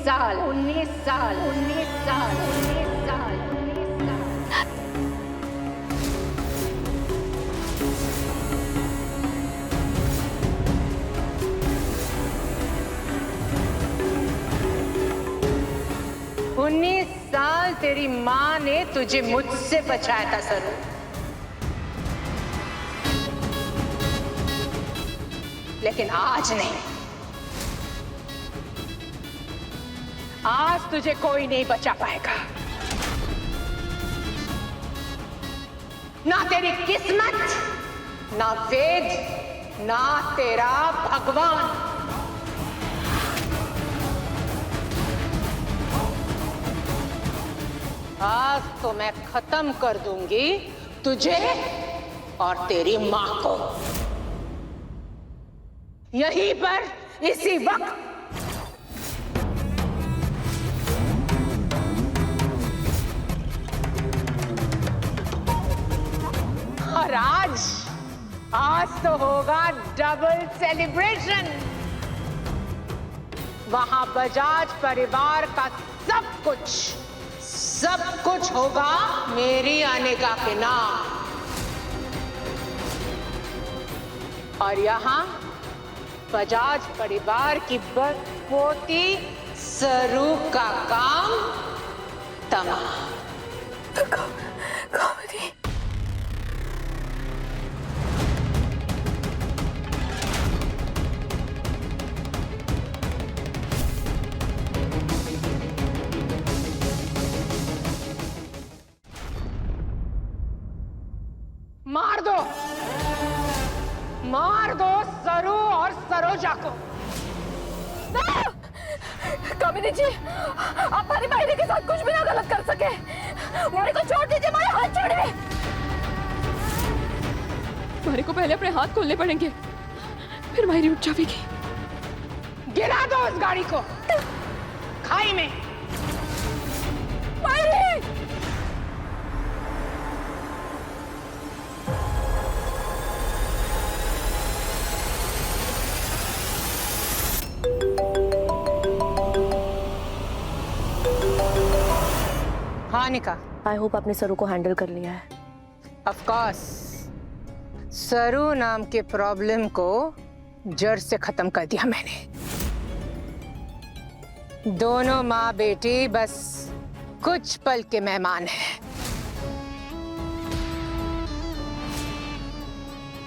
साल 19 साल 19 साल 19 साल 19 साल। 19 साल तेरी माँ ने तुझे मुझसे बचाया था सरू। लेकिन आज नहीं, आज तुझे कोई नहीं बचा पाएगा। ना तेरी किस्मत, ना वेद, ना तेरा भगवान। आज तो मैं खत्म कर दूंगी तुझे और तेरी मां को, यहीं पर इसी वक्त। और आज तो होगा डबल सेलिब्रेशन। वहां बजाज परिवार का सब कुछ होगा मेरी अनेका के नाम। और यहाँ बजाज परिवार की पोती सरू का काम तमाम। कामिनी, मार दो सरू और सरोजा को। कामिनी जी, आप हमारी मायरे के साथ कुछ भी ना गलत कर सके। मायरे को छोड़ दीजिए, मारे हाथ छोड़िए। मायरे को पहले अपने हाथ खोलने पड़ेंगे, फिर मायरी उठ जाएगी। गिरा दो उस गाड़ी को खाई में। मायरे! हाँ निका, आई होप आपने सरू को हैंडल कर लिया है। ऑफ कोर्स, सरू नाम के प्रॉब्लम को जड़ से खत्म कर दिया मैंने। दोनों माँ बेटी बस कुछ पल के मेहमान हैं।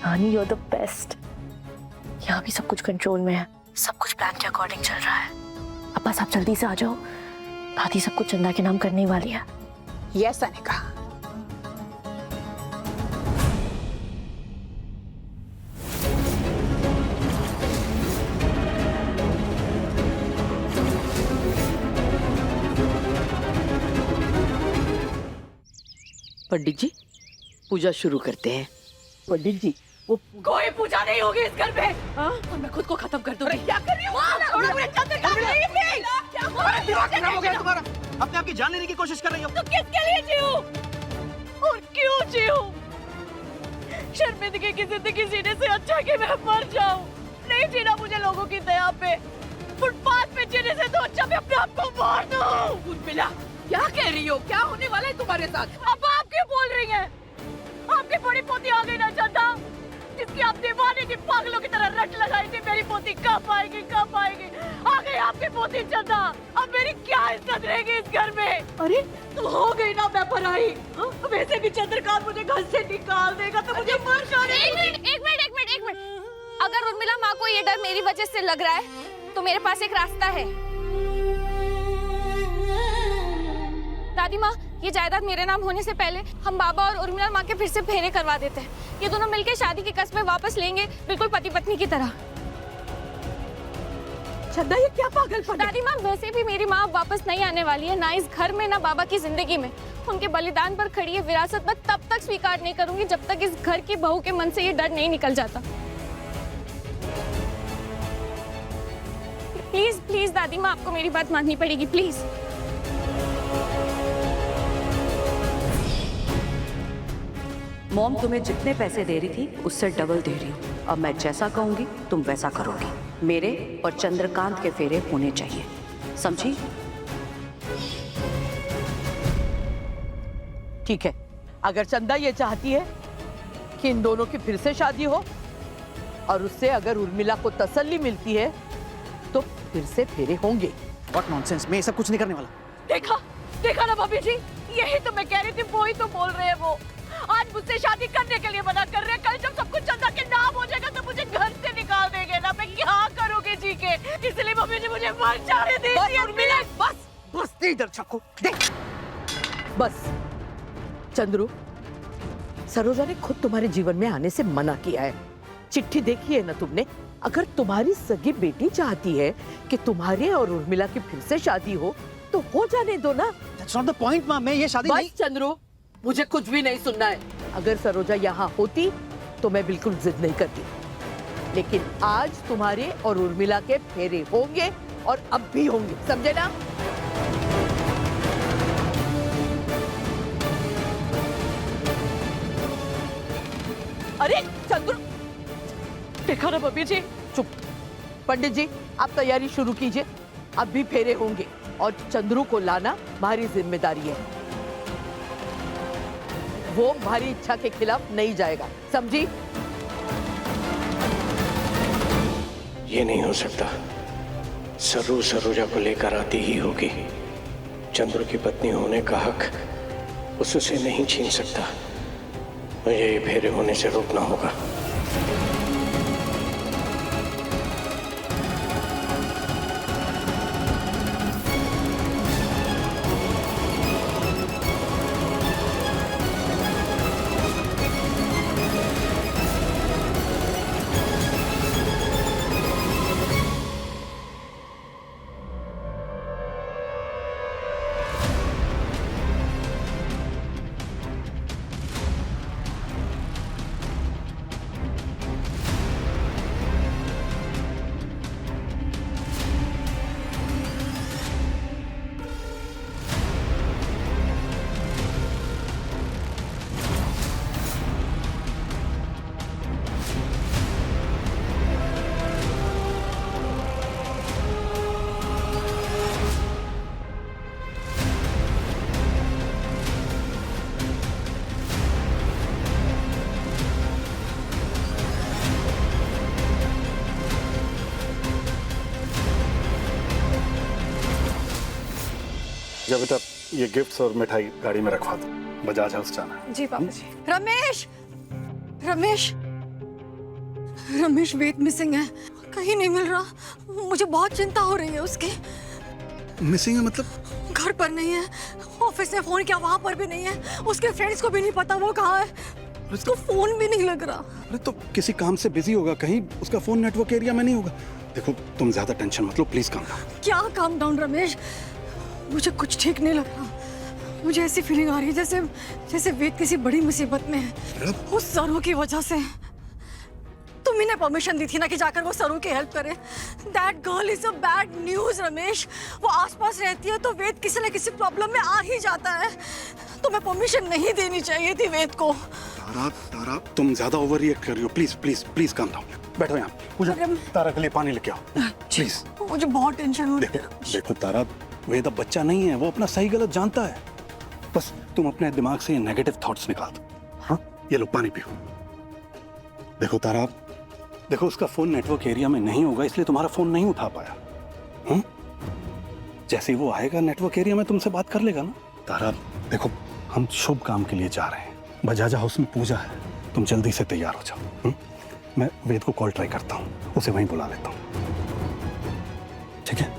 नानी, यू आर द बेस्ट। यहाँ भी सब कुछ कंट्रोल में है, सब कुछ प्लान के अकॉर्डिंग चल रहा है। अब बस आप जल्दी से आ जाओ, दादी सब कुछ चंदा के नाम करने ही वाली है। यस अनिका। पंडित जी, पूजा शुरू करते हैं। पंडित जी, वो कोई पूजा नहीं होगी इस घर पे। हाँ, और मैं खुद को खत्म कर दूंगी। क्या कर रही हो? छोड़ो मुझे, चंद्रकांत नहीं थी। क्या दिमाग खराब हो गया तुम्हारा? अपने आप की जान लेने की कोशिश कर रही हो। तो किसके लिए जीऊं? और क्यों जीऊं? शर्मिंदगी की जिंदगी जीने से अच्छा कि मैं मर जाऊं। नहीं जीना मुझे लोगों की दया पे। फुटपाथ पे जीने से तो अच्छा मैं अपने आप को मार दूं। उर्मिला, क्या कह रही हो? क्या होने वाला है तुम्हारे साथ? अब आप क्यों बोल रही हैं? आपकी बड़ी पोती आ गई ना चंदा, जिसकी आप दीवाने की पागलों की तरह रट लगाई थी। मेरी पोती कब आएगी, कब आएगी? आ गई आपकी पोती चंदा। अब मेरी क्या इज्जत रहेगी इस घर में? अरे तो हो गई ना मैं पराई। वैसे भी चंद्रकांत मुझे घर से निकाल देगा तो मुझे मर जाने। एक मिनट। अगर उर्मिला माँ को ये डर मेरी वजह से लग रहा है तो मेरे पास एक रास्ता है। दादी माँ, ये जायदाद मेरे नाम होने से पहले हम बाबा और उर्मिला माँ के फिर से फेरे करवा देते हैं। ये दोनों मिलकर शादी की कस्में वापस लेंगे, बिल्कुल पति पत्नी की तरह। चंदा, ये क्या पागलपन है? दादी माँ, वैसे भी मेरी माँ वापस नहीं आने वाली है, ना इस घर में ना बाबा की जिंदगी में। उनके बलिदान पर खड़ी है विरासत मैं तब तक स्वीकार नहीं करूंगी जब तक इस घर की बहू के मन से ये डर नहीं निकल जाता। प्लीज प्लीज दादी माँ, आपको मेरी बात माननी पड़ेगी, प्लीज। मॉम तुम्हें जितने पैसे दे रही थी उससे डबल दे रही हूँ। अब मैं जैसा कहूंगी तुम वैसा करोगी। मेरे और चंद्रकांत के फेरे होने चाहिए। समझी? ठीक है, अगर चंदा ये चाहती है कि इन दोनों की फिर से शादी हो और उससे अगर उर्मिला को तसल्ली मिलती है तो फिर से फेरे होंगे। What nonsense, मैं ये सब कुछ नहीं करने वाला। देखा देखा ना भाभी जी, यही तो मैं कह रही थी, वो ही तो बोल रहे हैं वो। आज मुझसे शादी करने के लिए मना कर रहे हैं, कल जब सब कुछ चंदा के नाम हो जाएगा तो मुझे घर से निकाल देंगे ना, मैं क्या करूँगी जी के। इसलिए भाभी जी मुझे मर जाने दीजिए। उर्मिला बस बस, दे इधर चाकू, दे बस। चंद्रू, सरोजा ने खुद तुम्हारे जीवन में आने से मना किया है। चिट्ठी देखी है ना तुमने? अगर तुम्हारी सगी बेटी चाहती है कि तुम्हारे और उर्मिला की फिर से शादी हो तो हो जाने दो ना। That's not the point, माँ, मैं ये शादी नहीं। बस चंद्रू, मुझे कुछ भी नहीं सुनना है। अगर सरोजा यहाँ होती तो मैं बिल्कुल जिद नहीं करती, लेकिन आज तुम्हारे और उर्मिला के फेरे होंगे और अब भी होंगे, समझे ना? अरे चंद्रू, देखा ना भाभी जी। चुप। पंडित जी, आप तैयारी शुरू कीजिए, अब भी फेरे होंगे और चंद्रू को लाना हमारी जिम्मेदारी है। वो हमारी इच्छा के खिलाफ नहीं जाएगा, समझी? ये नहीं हो सकता। सरोजा को लेकर आती ही होगी। चंद्रू की पत्नी होने का हक उससे नहीं छीन सकता। मुझे ये फेरे होने से रोकना होगा। जब तक ये गिफ्ट्स और मिठाई गाड़ी में रखवा दो, बजाज हाउस जाना है। जी पापा जी। रमेश, रमेश, रमेश वेद मिसिंग है, कहीं नहीं मिल रहा। मुझे बहुत चिंता हो रही है उसकी। मिसिंग है मतलब? घर पर नहीं है, ऑफिस में फोन किया वहां पर भी नहीं है, उसके फ्रेंड्स को भी नहीं पता वो कहाँ है, उसको फोन भी नहीं लग रहा। अरे तो किसी काम से बिजी होगा, कहीं उसका फोन नेटवर्क एरिया में नहीं होगा। देखो तुम ज्यादा टेंशन मत लो, प्लीज काम डाउन। क्या काम डाउन रमेश? मुझे कुछ ठीक नहीं लग रहा। मुझे ऐसी फीलिंग आ रही है जैसे जैसे वेद किसी बड़ी मुसीबत में है, उस सरू की वजह से। तुम ही ने परमिशन दी थी ना कि जाकर वो सरू की हेल्प करे। That girl is a bad news Ramesh. वो आसपास रहती है तो वेद किसी न किसी प्रॉब्लम में आ ही जाता है। तुम्हें परमिशन नहीं देनी चाहिए थी वेद को। तारा, तारा, तुम ज्यादा ओवर रिएक्ट कर रही हो। Please please please calm down. बैठो यहाँ। पूजा, तारा के लिए पानी लेके आओ प्लीज। मुझे बहुत टेंशन हो रही है। देखो तारा, वेद अब बच्चा नहीं है, वो अपना सही गलत जानता है। बस तुम अपने दिमाग से ये नेगेटिव थॉट्स निकाल दो। हाँ, ये लो पानी पियो। देखो तारा, देखो उसका फोन नेटवर्क एरिया में नहीं होगा, इसलिए तुम्हारा फोन नहीं उठा पाया। हाँ? जैसे ही वो आएगा नेटवर्क एरिया में तुमसे बात कर लेगा ना। तारा देखो, हम शुभ काम के लिए जा रहे हैं, बजाज हाउस में पूजा है, तुम जल्दी से तैयार हो जाओ। हाँ? मैं वेद को कॉल ट्राई करता हूँ, उसे वहीं बुला लेता हूँ, ठीक है?